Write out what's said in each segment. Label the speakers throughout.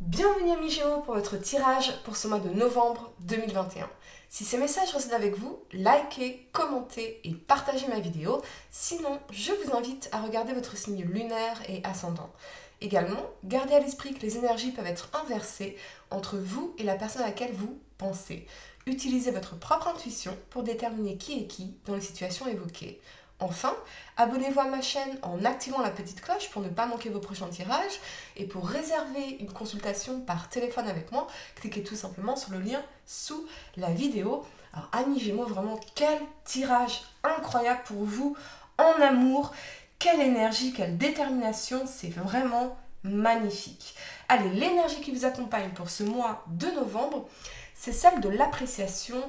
Speaker 1: Bienvenue amis Gémeaux pour votre tirage pour ce mois de novembre 2021. Si ces messages résonnent avec vous, likez, commentez et partagez ma vidéo. Sinon, je vous invite à regarder votre signe lunaire et ascendant. Également, gardez à l'esprit que les énergies peuvent être inversées entre vous et la personne à laquelle vous pensez. Utilisez votre propre intuition pour déterminer qui est qui dans les situations évoquées. Enfin, abonnez-vous à ma chaîne en activant la petite cloche pour ne pas manquer vos prochains tirages. Et pour réserver une consultation par téléphone avec moi, cliquez tout simplement sur le lien sous la vidéo. Alors, amis Gémeaux, vraiment quel tirage incroyable pour vous en amour. Quelle énergie, quelle détermination, c'est vraiment magnifique. Allez, l'énergie qui vous accompagne pour ce mois de novembre, c'est celle de l'appréciation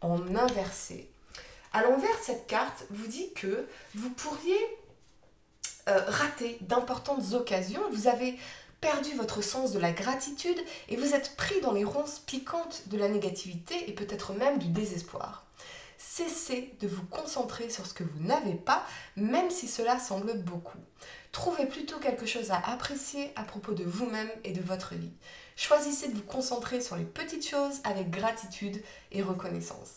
Speaker 1: en inversé. À l'envers, cette carte vous dit que vous pourriez rater d'importantes occasions. Vous avez perdu votre sens de la gratitude et vous êtes pris dans les ronces piquantes de la négativité et peut-être même du désespoir. Cessez de vous concentrer sur ce que vous n'avez pas, même si cela semble beaucoup. Trouvez plutôt quelque chose à apprécier à propos de vous-même et de votre vie. Choisissez de vous concentrer sur les petites choses avec gratitude et reconnaissance.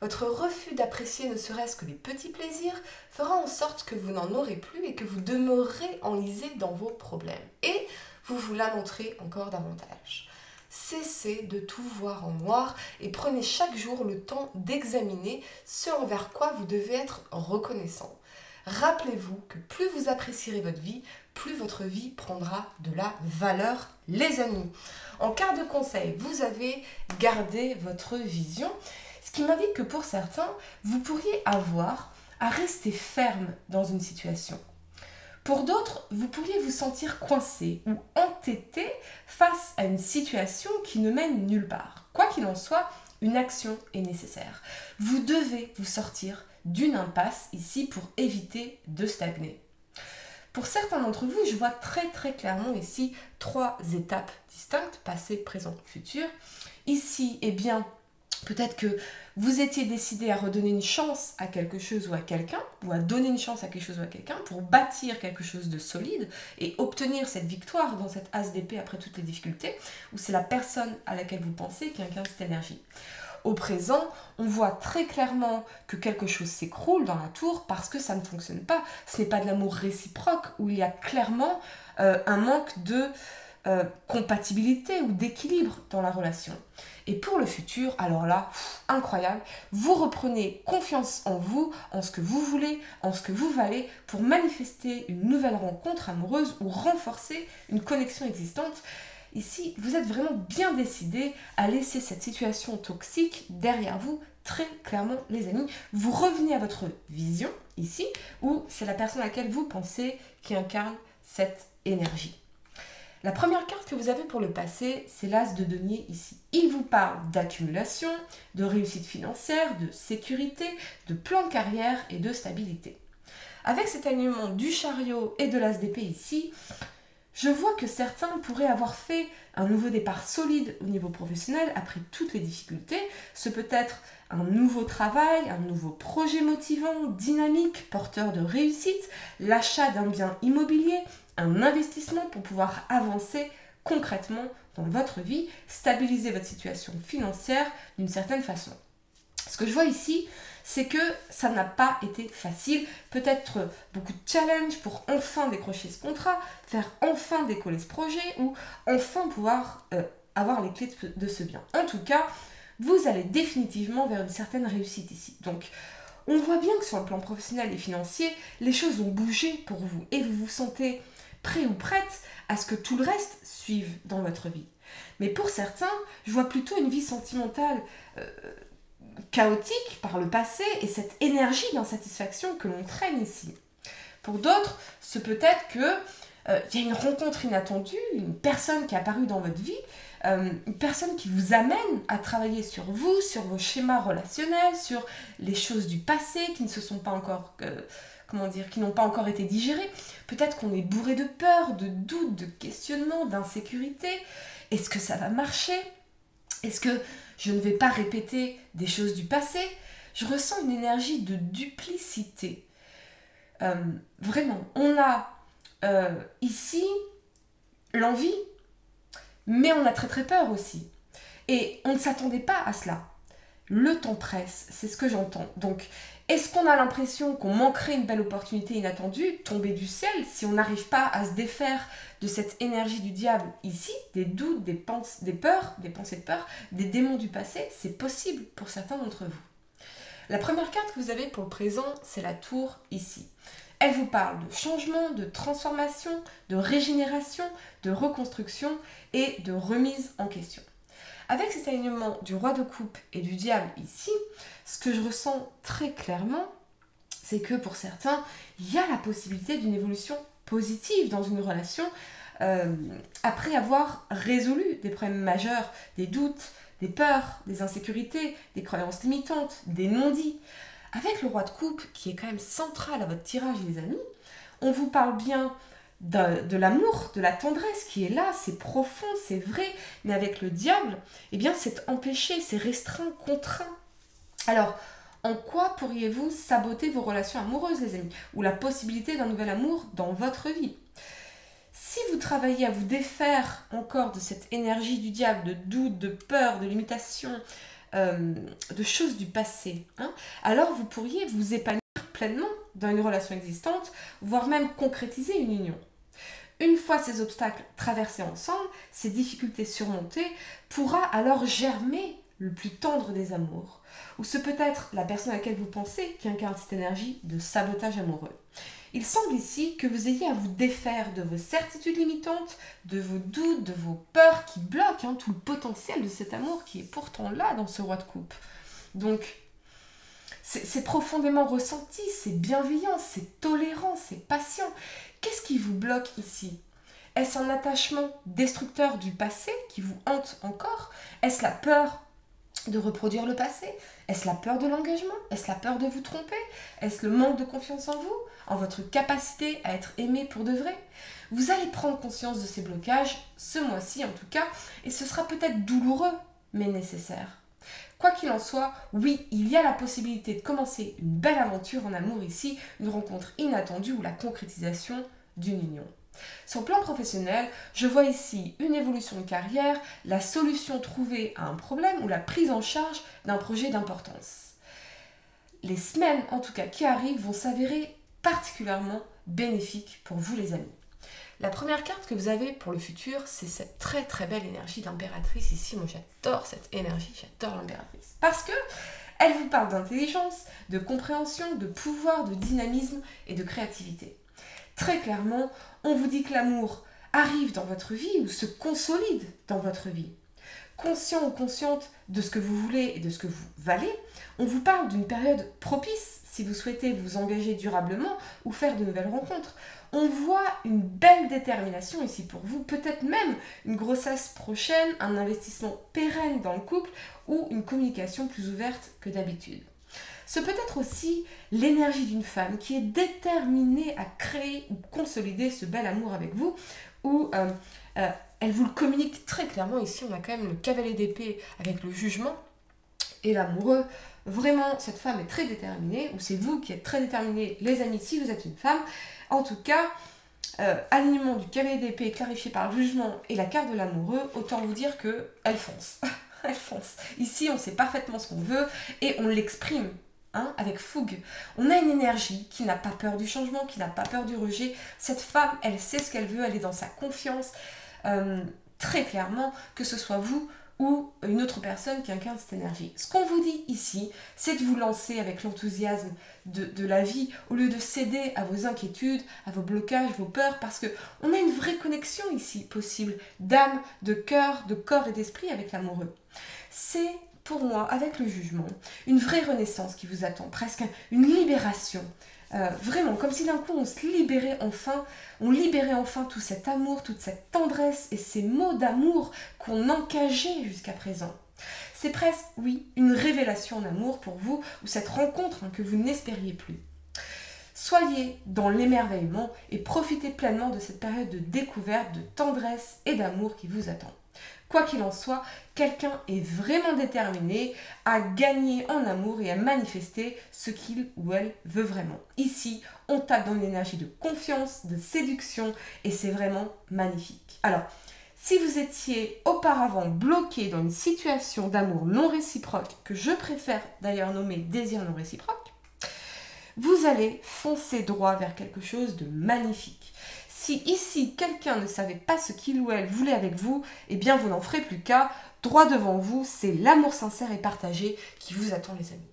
Speaker 1: Votre refus d'apprécier ne serait-ce que les petits plaisirs fera en sorte que vous n'en aurez plus et que vous demeurerez enlisé dans vos problèmes. Et vous vous lamenterez encore davantage. Cessez de tout voir en noir et prenez chaque jour le temps d'examiner ce envers quoi vous devez être reconnaissant. Rappelez-vous que plus vous apprécierez votre vie, plus votre vie prendra de la valeur, les amis. En carte de conseil, vous avez gardé votre vision. Ce qui m'indique que pour certains, vous pourriez avoir à rester ferme dans une situation. Pour d'autres, vous pourriez vous sentir coincé ou entêté face à une situation qui ne mène nulle part. Quoi qu'il en soit, une action est nécessaire. Vous devez vous sortir d'une impasse ici pour éviter de stagner. Pour certains d'entre vous, je vois très clairement ici 3 étapes distinctes, passé, présent, futur. Ici, eh bien, peut-être que vous étiez décidé à redonner une chance à quelque chose ou à quelqu'un, ou à donner une chance à quelque chose ou à quelqu'un pour bâtir quelque chose de solide et obtenir cette victoire dans cette as d'épée après toutes les difficultés, ou c'est la personne à laquelle vous pensez qui incarne cette énergie. Au présent, on voit très clairement que quelque chose s'écroule dans la tour parce que ça ne fonctionne pas. Ce n'est pas de l'amour réciproque où il y a clairement un manque de compatibilité ou d'équilibre dans la relation. Et pour le futur, alors là, incroyable, vous reprenez confiance en vous, en ce que vous voulez, en ce que vous valez pour manifester une nouvelle rencontre amoureuse ou renforcer une connexion existante. Ici, vous êtes vraiment bien décidé à laisser cette situation toxique derrière vous, très clairement les amis. Vous revenez à votre vision ici, où c'est la personne à laquelle vous pensez qui incarne cette énergie. La première carte que vous avez pour le passé, c'est l'as de denier ici. Il vous parle d'accumulation, de réussite financière, de sécurité, de plan de carrière et de stabilité. Avec cet alignement du chariot et de l'as d'épée ici, je vois que certains pourraient avoir fait un nouveau départ solide au niveau professionnel après toutes les difficultés. Ce peut être un nouveau travail, un nouveau projet motivant, dynamique, porteur de réussite, l'achat d'un bien immobilier, un investissement pour pouvoir avancer concrètement dans votre vie, stabiliser votre situation financière d'une certaine façon. Ce que je vois ici, c'est que ça n'a pas été facile. Peut-être beaucoup de challenges pour enfin décrocher ce contrat, faire enfin décoller ce projet ou enfin pouvoir avoir les clés de ce bien. En tout cas, vous allez définitivement vers une certaine réussite ici. Donc, on voit bien que sur le plan professionnel et financier, les choses ont bougé pour vous et vous vous sentez prêt ou prête à ce que tout le reste suive dans votre vie. Mais pour certains, je vois plutôt une vie sentimentale chaotique par le passé et cette énergie d'insatisfaction que l'on traîne ici. Pour d'autres, ce peut être que il y a une rencontre inattendue, une personne qui est apparue dans votre vie, une personne qui vous amène à travailler sur vous, sur vos schémas relationnels, sur les choses du passé qui ne se sont pas encore, qui n'ont pas encore été digérées. Peut-être qu'on est bourré de peur, de doutes, de questionnements, d'insécurité. Est-ce que ça va marcher ? Est-ce que je ne vais pas répéter des choses du passé ? Je ressens une énergie de duplicité. Vraiment, on a ici l'envie, mais on a très très peur aussi. Et on ne s'attendait pas à cela. Le temps presse, c'est ce que j'entends. Donc, est-ce qu'on a l'impression qu'on manquerait une belle opportunité inattendue, tombée du ciel, si on n'arrive pas à se défaire de cette énergie du diable ici, des doutes, des peurs, des pensées de peur, des démons du passé? C'est possible pour certains d'entre vous. La première carte que vous avez pour le présent, c'est la tour ici. Elle vous parle de changement, de transformation, de régénération, de reconstruction et de remise en question. Avec cet alignement du roi de coupe et du diable ici, ce que je ressens très clairement, c'est que pour certains, il y a la possibilité d'une évolution positive dans une relation après avoir résolu des problèmes majeurs, des doutes, des peurs, des insécurités, des croyances limitantes, des non-dits. Avec le roi de coupe, qui est quand même central à votre tirage, les amis, on vous parle bien de l'amour, de la tendresse qui est là, c'est profond, c'est vrai, mais avec le diable, eh bien c'est empêché, c'est restreint, contraint. Alors, en quoi pourriez-vous saboter vos relations amoureuses, les amis, ou la possibilité d'un nouvel amour dans votre vie? Si vous travaillez à vous défaire encore de cette énergie du diable, de doute, de peur, de limitation, de choses du passé, alors vous pourriez vous épanouir pleinement dans une relation existante, voire même concrétiser une union. Une fois ces obstacles traversés ensemble, ces difficultés surmontées, pourra alors germer le plus tendre des amours. Ou ce peut être la personne à laquelle vous pensez qui incarne cette énergie de sabotage amoureux. Il semble ici que vous ayez à vous défaire de vos certitudes limitantes, de vos doutes, de vos peurs qui bloquent tout le potentiel de cet amour qui est pourtant là dans ce roi de coupe. Donc, c'est profondément ressenti, c'est bienveillant, c'est tolérant, c'est patient. Qu'est-ce qui vous bloque ici? Est-ce un attachement destructeur du passé qui vous hante encore? Est-ce la peur de reproduire le passé? Est-ce la peur de l'engagement? Est-ce la peur de vous tromper? Est-ce le manque de confiance en vous, en votre capacité à être aimé pour de vrai? Vous allez prendre conscience de ces blocages, ce mois-ci en tout cas, et ce sera peut-être douloureux, mais nécessaire. Quoi qu'il en soit, oui, il y a la possibilité de commencer une belle aventure en amour ici, une rencontre inattendue ou la concrétisation d'une union. Sur le plan professionnel, je vois ici une évolution de carrière, la solution trouvée à un problème ou la prise en charge d'un projet d'importance. Les semaines, en tout cas, qui arrivent vont s'avérer particulièrement bénéfiques pour vous les amis. La première carte que vous avez pour le futur, c'est cette très très belle énergie d'impératrice ici. Moi j'adore cette énergie, j'adore l'impératrice. Parce que elle vous parle d'intelligence, de compréhension, de pouvoir, de dynamisme et de créativité. Très clairement, on vous dit que l'amour arrive dans votre vie ou se consolide dans votre vie. Conscient ou consciente de ce que vous voulez et de ce que vous valez, on vous parle d'une période propice si vous souhaitez vous engager durablement ou faire de nouvelles rencontres. On voit une belle détermination ici pour vous, peut-être même une grossesse prochaine, un investissement pérenne dans le couple ou une communication plus ouverte que d'habitude. Ce peut être aussi l'énergie d'une femme qui est déterminée à créer ou consolider ce bel amour avec vous, ou elle vous le communique très clairement. Ici, on a quand même le cavalier d'épée avec le jugement et l'amoureux. Vraiment, cette femme est très déterminée, ou c'est vous qui êtes très déterminés, les amis, si vous êtes une femme. En tout cas, alignement du cavalier d'épée clarifié par le jugement et la carte de l'amoureux, autant vous dire qu'elle fonce. Elle fonce. Ici, on sait parfaitement ce qu'on veut et on l'exprime. Avec fougue. On a une énergie qui n'a pas peur du changement, qui n'a pas peur du rejet. Cette femme, elle sait ce qu'elle veut, elle est dans sa confiance. Très clairement, que ce soit vous ou une autre personne qui incarne cette énergie. Ce qu'on vous dit ici, c'est de vous lancer avec l'enthousiasme de la vie, au lieu de céder à vos inquiétudes, à vos blocages, vos peurs, parce qu'on a une vraie connexion ici possible, d'âme, de cœur, de corps et d'esprit avec l'amoureux. C'est pour moi, avec le jugement, une vraie renaissance qui vous attend, presque une libération. Vraiment, comme si d'un coup on se libérait enfin, on libérait enfin tout cet amour, toute cette tendresse et ces mots d'amour qu'on encageait jusqu'à présent. C'est presque, oui, une révélation en amour pour vous, ou cette rencontre que vous n'espériez plus. Soyez dans l'émerveillement et profitez pleinement de cette période de découverte, de tendresse et d'amour qui vous attend. Quoi qu'il en soit, quelqu'un est vraiment déterminé à gagner en amour et à manifester ce qu'il ou elle veut vraiment. Ici, on tape dans une énergie de confiance, de séduction et c'est vraiment magnifique. Alors, Si vous étiez auparavant bloqué dans une situation d'amour non réciproque, que je préfère d'ailleurs nommer désir non réciproque, vous allez foncer droit vers quelque chose de magnifique. Si ici quelqu'un ne savait pas ce qu'il ou elle voulait avec vous, eh bien vous n'en ferez plus qu'à. Droit devant vous, c'est l'amour sincère et partagé qui vous attend les amis.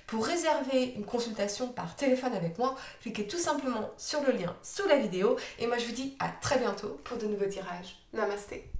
Speaker 1: Pour réserver une consultation par téléphone avec moi, cliquez tout simplement sur le lien sous la vidéo et moi je vous dis à très bientôt pour de nouveaux tirages. Namasté.